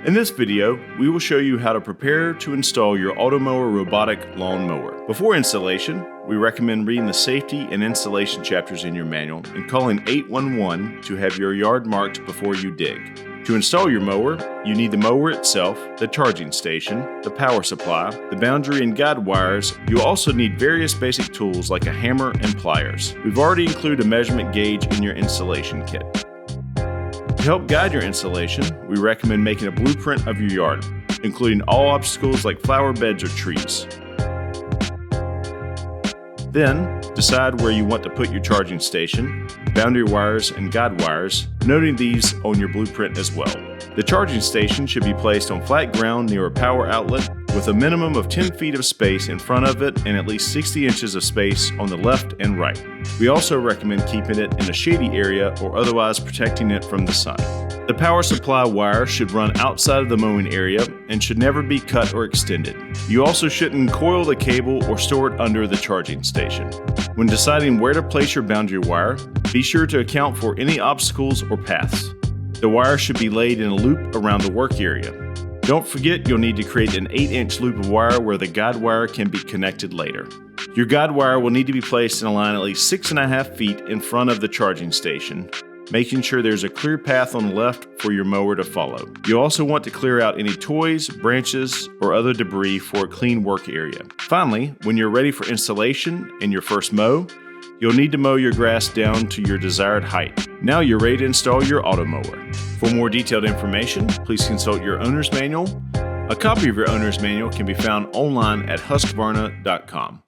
In this video, we will show you how to prepare to install your Automower robotic lawn mower. Before installation, we recommend reading the safety and installation chapters in your manual and calling 811 to have your yard marked before you dig. To install your mower, you need the mower itself, the charging station, the power supply, the boundary and guide wires. You'll also need various basic tools like a hammer and pliers. We've already included a measurement gauge in your installation kit. To help guide your installation, we recommend making a blueprint of your yard, including all obstacles like flower beds or trees. Then, decide where you want to put your charging station, boundary wires, and guide wires, noting these on your blueprint as well. The charging station should be placed on flat ground near a power outlet with a minimum of 10 feet of space in front of it and at least 60 inches of space on the left and right. We also recommend keeping it in a shady area or otherwise protecting it from the sun. The power supply wire should run outside of the mowing area and should never be cut or extended. You also shouldn't coil the cable or store it under the charging station. When deciding where to place your boundary wire, be sure to account for any obstacles or paths. The wire should be laid in a loop around the work area. Don't forget you'll need to create an 8-inch loop of wire where the guide wire can be connected later. Your guide wire will need to be placed in a line at least 6.5 feet in front of the charging station, making sure there's a clear path on the left for your mower to follow. You also want to clear out any toys, branches, or other debris for a clean work area. Finally, when you're ready for installation and your first mow, you'll need to mow your grass down to your desired height. Now you're ready to install your Automower. For more detailed information, please consult your owner's manual. A copy of your owner's manual can be found online at husqvarna.com.